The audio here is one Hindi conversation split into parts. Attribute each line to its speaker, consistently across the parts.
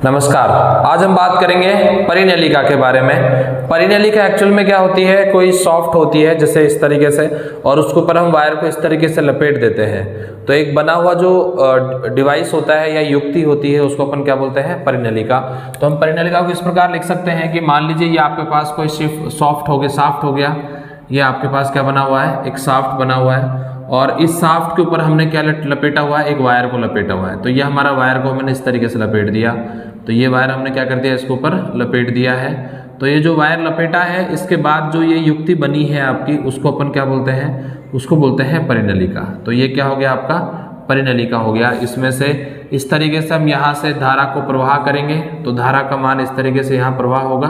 Speaker 1: नमस्कार। आज हम बात करेंगे परिनलिका के बारे में। परिनलिका एक्चुअल में क्या होती है, कोई सॉफ्ट होती है जैसे इस तरीके से, और उसके ऊपर हम वायर को इस तरीके से लपेट देते हैं। तो एक बना हुआ जो डिवाइस होता है या युक्ति होती है उसको अपन क्या बोलते हैं, परिनलिका। तो हम परिनलिका को इस प्रकार लिख सकते हैं कि मान लीजिए ये आपके पास कोई साफ्ट हो गया, ये आपके पास क्या बना हुआ है, एक साफ्ट बना हुआ है, और इस साफ्ट के ऊपर हमने क्या लपेटा हुआ है, एक वायर को लपेटा हुआ है। तो ये हमारा वायर को मैंने इस तरीके से लपेट दिया। तो ये वायर हमने क्या कर दिया, इसके ऊपर लपेट दिया है। तो ये जो वायर लपेटा है, इसके बाद जो ये युक्ति बनी है आपकी, उसको अपन क्या बोलते हैं, उसको बोलते हैं परिनलिका। तो ये क्या हो गया, आपका परिनलिका हो गया। इसमें से इस तरीके से हम यहाँ से धारा को प्रवाह करेंगे, तो धारा का मान इस तरीके से यहाँ प्रवाह होगा,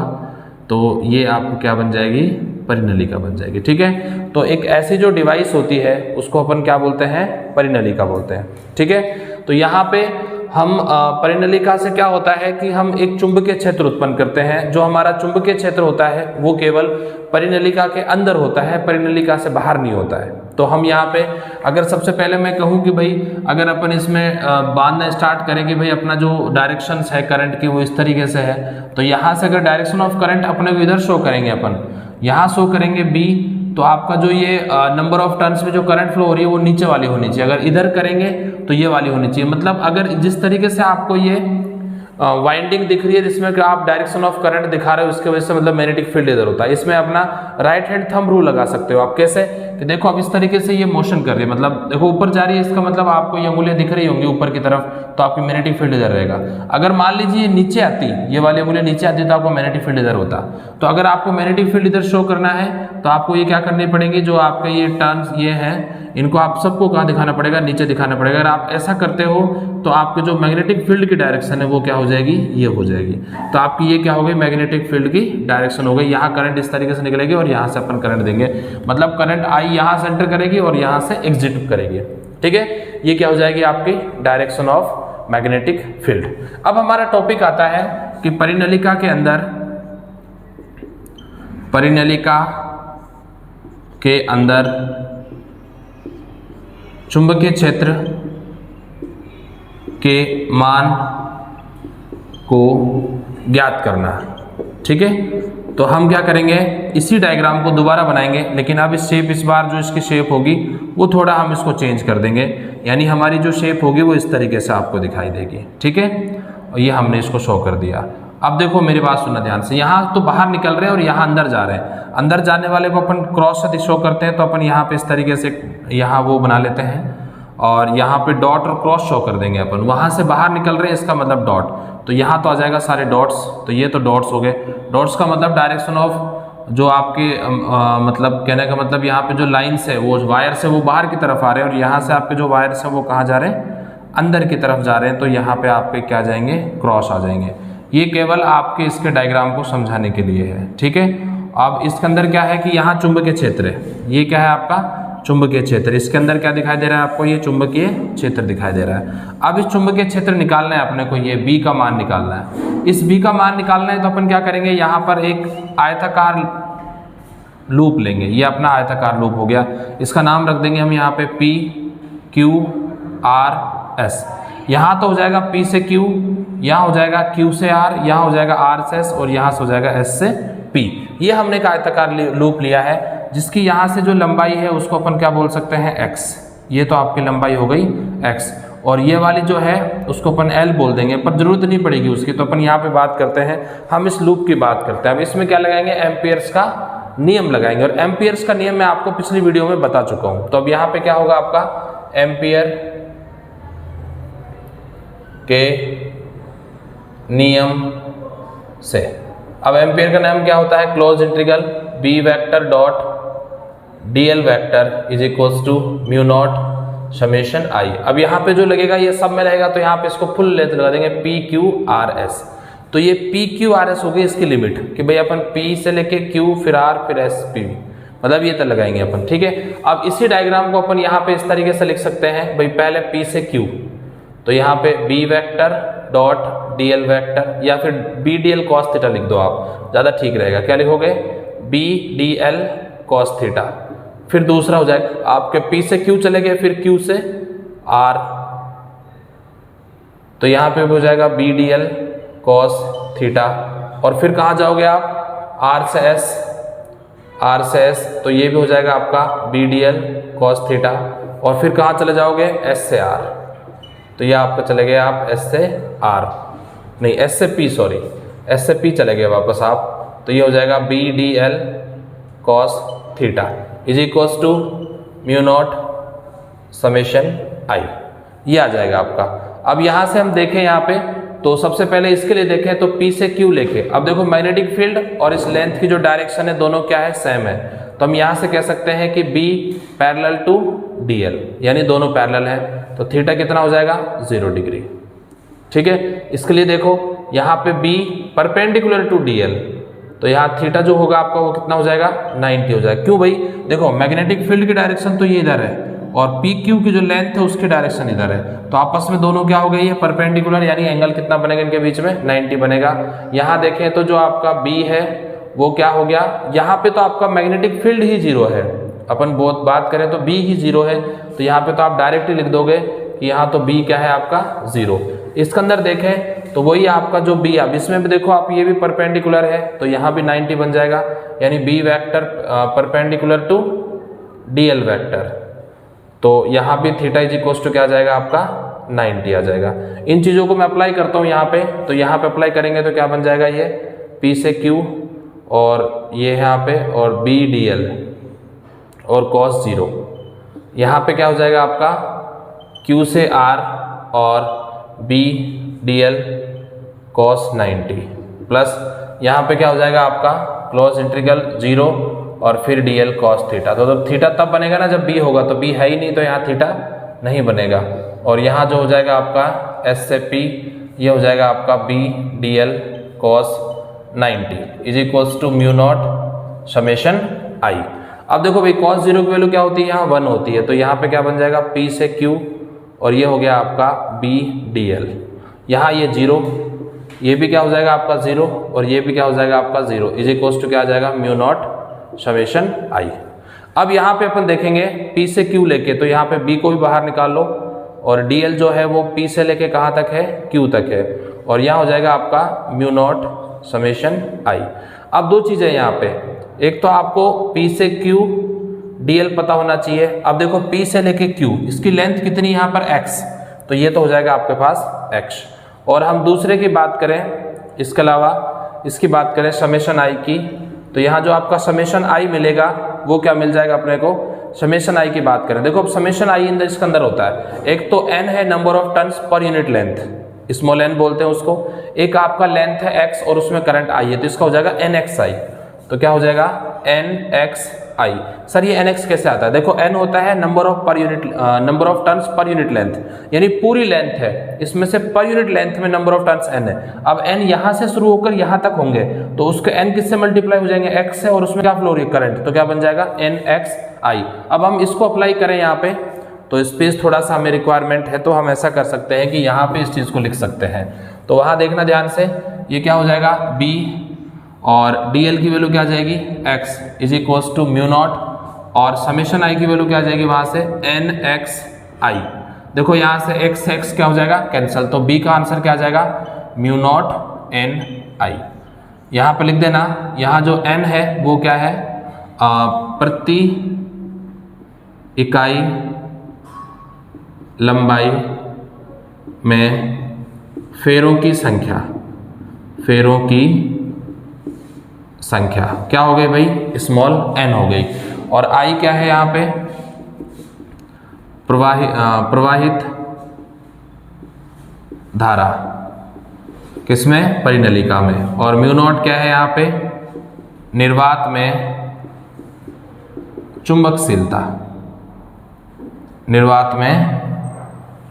Speaker 1: तो ये आपको क्या बन जाएगी, परिनलिका बन जाएगी। ठीक है। तो एक ऐसी जो डिवाइस होती है उसको अपन क्या बोलते हैं, परिनलिका बोलते हैं। ठीक है। तो यहाँ पे हम परिनलिका से क्या होता है कि हम एक चुंबकीय क्षेत्र उत्पन्न करते हैं। जो हमारा चुंबकीय क्षेत्र होता है वो केवल परिनलिका के अंदर होता है, परिनलिका से बाहर नहीं होता है। तो हम यहाँ पे अगर सबसे पहले मैं कहूँ कि भाई अगर अपन इसमें बांधना स्टार्ट करें कि भाई अपना जो डायरेक्शंस है करंट की वो इस तरीके से है, तो यहाँ से अगर डायरेक्शन ऑफ करंट अपने को इधर शो करेंगे, अपन यहाँ शो करेंगे बी, तो आपका जो ये नंबर ऑफ टर्न्स में जो करंट फ्लो हो रही है वो नीचे वाली होनी चाहिए। अगर इधर करेंगे तो ये वाली होनी चाहिए। मतलब अगर जिस तरीके से आपको ये वाइंडिंग दिख रही है जिसमें कि आप डायरेक्शन ऑफ करंट दिखा रहे हो, उसके वजह से मतलब मैग्नेटिक फील्ड इधर होता है। इसमें अपना राइट हैंड थंब रूल लगा सकते हो आप। कैसे कि देखो अब इस तरीके से ये मोशन कर रही है, मतलब देखो ऊपर जा रही है, इसका मतलब आपको ये अंगुलियां दिख रही होंगी ऊपर की तरफ, तो आपकी मैग्नेटिक फील्ड इधर रहेगा। अगर मान लीजिए ये नीचे आती, ये वाली अंगुलियां नीचे आती तो आपको मैग्नेटिक फील्ड इधर होता। तो अगर आपको मैग्नेटिक फील्ड इधर शो करना है तो आपको ये क्या करनी पड़ेगी, जो आपके ये टर्न्स ये हैं इनको आप सबको कहाँ दिखाना पड़ेगा, नीचे दिखाना पड़ेगा। अगर आप ऐसा करते हो तो आपके जो मैग्नेटिक फील्ड की डायरेक्शन है वो क्या हो जाएगी, ये हो जाएगी। तो आपकी ये क्या हो गई, मैग्नेटिक फील्ड की डायरेक्शन हो गई। यहाँ करंट इस तरीके से निकलेगी और यहाँ से अपन करंट देंगे, मतलब करंट आई यहाँ से एंटर करेगी और यहाँ से एग्जिट करेगी। ठीक है। ये क्या हो जाएगी, आपकी डायरेक्शन ऑफ मैग्नेटिक फील्ड। अब हमारा टॉपिक आता है कि परिनलिका के अंदर, परिनलिका के अंदर चुंबकीय क्षेत्र के मान को ज्ञात करना। ठीक है। तो हम क्या करेंगे, इसी डायग्राम को दोबारा बनाएंगे, लेकिन अब इस बार जो इसकी शेप होगी वो थोड़ा हम इसको चेंज कर देंगे, यानी हमारी जो शेप होगी वो इस तरीके से आपको दिखाई देगी। ठीक है। और ये हमने इसको शो कर दिया। अब देखो मेरी बात सुनना ध्यान से, यहाँ तो बाहर निकल रहे हैं और यहाँ अंदर जा रहे हैं। अंदर जाने वाले को अपन क्रॉस से शो करते हैं, तो अपन यहाँ पे इस तरीके से यहाँ वो बना लेते हैं और यहाँ पे डॉट और क्रॉस शो कर देंगे अपन। वहाँ से बाहर निकल रहे हैं, इसका मतलब डॉट, तो यहाँ तो आ जाएगा सारे डॉट्स, तो ये तो डॉट्स हो गए। डॉट्स का मतलब डायरेक्शन ऑफ जो आपके मतलब कहने का मतलब यहाँ पे जो लाइन्स है वो वायर से वो बाहर की तरफ आ रहे हैं, और यहाँ से आपके जो वायर्स हैं वो कहाँ जा रहे हैं, अंदर की तरफ जा रहे हैं। तो यहाँ पे आपके क्या जाएंगे, क्रॉस आ जाएंगे। ये केवल आपके इसके डायग्राम को समझाने के लिए है। ठीक है। अब इसके अंदर क्या है कि यहाँ चुंबकीय क्षेत्र है, ये क्या है आपका चुंबकीय क्षेत्र। इसके अंदर क्या दिखाई दे रहा है आपको, ये चुंबकीय क्षेत्र दिखाई दे रहा है। अब इस चुंबकीय क्षेत्र निकालना है अपने को, ये बी का मान निकालना है। इस बी का मान निकालना है तो अपन क्या करेंगे, यहाँ पर एक आयताकार लूप लेंगे। ये अपना आयताकार लूप हो गया, इसका नाम रख देंगे हम यहाँ पे पी क्यू आर एस। यहाँ तो हो जाएगा P से Q, यहाँ हो जाएगा Q से R, यहाँ हो जाएगा R से S, और यहाँ से हो जाएगा S से P। ये हमने एक आयताकार लूप लिया है जिसकी यहाँ से जो लंबाई है उसको अपन क्या बोल सकते हैं, X। ये तो आपकी लंबाई हो गई X, और ये वाली जो है उसको अपन L बोल देंगे, पर जरूरत नहीं पड़ेगी उसकी। तो अपन यहाँ पे बात करते हैं, हम इस लूप की बात करते हैं। अब इसमें क्या लगाएंगे, एम्पियर्स का नियम लगाएंगे, और एम्पियर्स का नियम मैं आपको पिछली वीडियो में बता चुका हूँ। तो अब यहाँ पे क्या होगा आपका, एम्पियर के नियम से। अब एम्पियर का नियम क्या होता है, close integral B vector dot DL vector is equals to mu naught summation I. अब यहाँ पे जो लगेगा ये सब में रहेगा, तो यहाँ पे इसको फुल लेंथ लगा देंगे पी क्यू आर एस। तो ये पी क्यू आर एस होगी इसकी लिमिट, कि भाई अपन पी से लेके क्यू फिर आर फिर एस पी, मतलब ये तक लगाएंगे अपन। ठीक है। अब इसी डायग्राम को अपन यहाँ पे इस तरीके से लिख सकते हैं, भाई पहले पी से क्यू, तो यहाँ पे B vector dot D L vector, या फिर B D L cos theta लिख दो आप, ज़्यादा ठीक रहेगा। क्या लिखोगे, B D L cos theta. फिर दूसरा हो जाएगा आपके P से Q चले गए, फिर Q से R, तो यहाँ पे हो जाएगा B D L cos theta. और फिर कहाँ जाओगे आप, आर से एस, तो ये भी हो जाएगा आपका B D L cos theta. और फिर कहाँ चले जाओगे, एस से आर, तो ये आपका चले गए आप एस से आर, नहीं एस से पी, सॉरी एस से पी चले गए वापस आप, तो ये हो जाएगा B D L cos theta is equals to mu naught summation I, ये आ जाएगा आपका। अब यहाँ से हम देखें यहाँ पे, तो सबसे पहले इसके लिए देखें तो P से Q लेके, अब देखो मैग्नेटिक फील्ड और इस लेंथ की जो डायरेक्शन है दोनों क्या है, सेम है, तो हम यहाँ से कह सकते हैं कि B पैरेलल टू DL, यानी दोनों पैरेलल हैं, तो थीटा कितना हो जाएगा 0 डिग्री। ठीक है, इसके लिए देखो यहाँ पे B परपेंडिकुलर टू DL, तो यहाँ थीटा जो होगा आपका वो कितना हो जाएगा 90 हो जाएगा। क्यों भाई, देखो मैग्नेटिक फील्ड की डायरेक्शन तो ये इधर है और पी क्यू की जो लेंथ है उसकी डायरेक्शन इधर है, तो आपस में दोनों क्या हो गई है, परपेंडिकुलर, यानी एंगल कितना बनेगा इनके बीच में 90 बनेगा। यहाँ देखें तो जो आपका बी है वो क्या हो गया, यहाँ पे तो आपका मैग्नेटिक फील्ड ही 0 है, अपन बहुत बात करें तो बी ही 0 है, तो यहाँ पे तो आप डायरेक्टली लिख दोगे कि यहाँ तो बी क्या है आपका 0। इसके अंदर देखें तो वही आपका जो बी, अब इसमें भी देखो आप ये भी परपेंडिकुलर है, तो यहाँ भी 90 बन जाएगा, यानी B vector perpendicular to D L vector, तो यहाँ भी थीटा इज इक्वल्स टू क्या आ जाएगा आपका 90 आ जाएगा। इन चीज़ों को मैं अप्लाई करता हूँ यहाँ पे, तो यहाँ पे अप्लाई करेंगे तो क्या बन जाएगा, ये P से Q और ये यहाँ पे और B DL और cos 0, यहाँ पे क्या हो जाएगा आपका Q से R और B DL cos 90 प्लस यहाँ पे क्या हो जाएगा आपका क्लोज इंटीग्रल 0 और फिर DL cos थीटा। तो थीटा तब बनेगा ना जब B होगा, तो B है ही नहीं तो यहाँ थीटा नहीं बनेगा। और यहाँ जो हो जाएगा आपका S से P, ये हो जाएगा आपका B DL cos 90 is equals to mu naught summation I. अब देखो भाई cos 0 की वैल्यू क्या होती है, यहाँ 1 होती है, तो यहाँ पे क्या बन जाएगा P से Q और ये हो गया आपका B DL, यहाँ ये 0, ये भी क्या हो जाएगा आपका 0 और ये भी क्या हो जाएगा आपका 0 इज इक्वल्स टू क्या आ जाएगा म्यू नॉट समेशन आई। अब यहाँ पे अपन देखेंगे P से Q लेके, तो यहाँ पे B को भी बाहर निकाल लो और DL जो है वो P से लेके कहाँ तक है, Q तक है, और यहाँ हो जाएगा आपका म्यू नॉट समेशन आई। अब दो चीज़ें यहाँ पे, एक तो आपको P से Q DL पता होना चाहिए। अब देखो P से लेके Q, इसकी लेंथ कितनी यहाँ पर x, तो ये तो हो जाएगा आपके पास x। और हम दूसरे की बात करें, इसके अलावा इसकी बात करें समेशन आई की, तो यहाँ जो आपका समेशन आई मिलेगा वो क्या मिल जाएगा अपने को, समेशन आई की बात करें, देखो अब समेशन आई इन इसके अंदर होता है, एक तो n है number of turns per unit length, small n बोलते हैं उसको, एक आपका लेंथ है x और उसमें करंट आई है, तो इसका हो जाएगा nxi। तो क्या हो जाएगा nxi। सर ये nx कैसे आता है, देखो n होता है number of turns per unit length, यानी पूरी लेंथ है, इसमें से पर यूनिट लेंथ में नंबर ऑफ टर्न्स n है। अब n यहाँ से शुरू होकर यहाँ तक होंगे, तो उसके n किससे मल्टीप्लाई हो जाएंगे, x से, और उसमें क्या फ्लो हो रही है करंट, तो क्या बन जाएगा nxi। अब हम इसको अप्लाई करें यहाँ पे, तो स्पेस थोड़ा सा हमें रिक्वायरमेंट है, तो हम ऐसा कर सकते हैं कि यहाँ पे इस चीज़ को लिख सकते हैं, तो वहाँ देखना ध्यान से, ये क्या हो जाएगा b और DL की वैल्यू क्या आ जाएगी x is equals to mu naught, और समेशन i की वैल्यू क्या आ जाएगी वहाँ से nxi। देखो यहाँ से x क्या हो जाएगा कैंसिल, तो b का आंसर क्या आ जाएगा म्यू नॉट ni। यहाँ पे लिख देना, यहाँ जो n है वो क्या है प्रति इकाई लंबाई में फेरों की संख्या क्या हो गई भाई, स्मॉल n हो गई, और I क्या है यहाँ पे प्रवाहित धारा, किसमें, परिनलिका में, और म्यू नॉट क्या है यहाँ पे निर्वात में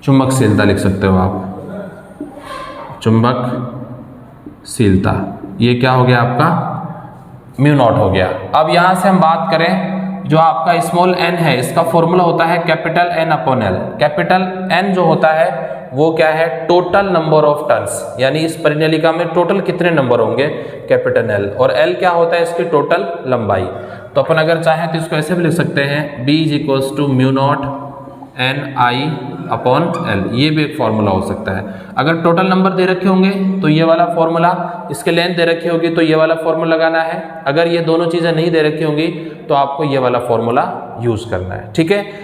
Speaker 1: चुंबकशीलता लिख सकते हो आप, चुंबकशीलता, ये क्या हो गया आपका म्यू नॉट हो गया। अब यहाँ से हम बात करें, जो आपका स्मॉल n है इसका फॉर्मूला होता है capital N upon L। Capital N जो होता है वो क्या है टोटल नंबर ऑफ टर्न्स, यानी इस परिनलिका में टोटल कितने नंबर होंगे कैपिटल L, और L क्या होता है इसकी टोटल लंबाई। तो अपन अगर चाहें तो इसको ऐसे भी लिख सकते हैं B is equals to mu naught NI upon L, ये भी एक फॉर्मूला हो सकता है। अगर टोटल नंबर दे रखे होंगे तो ये वाला फॉर्मूला, इसके लेंथ दे रखी होगी तो ये वाला फॉर्मूला लगाना है। अगर ये दोनों चीज़ें नहीं दे रखी होंगी तो आपको ये वाला फॉर्मूला यूज़ करना है। ठीक है।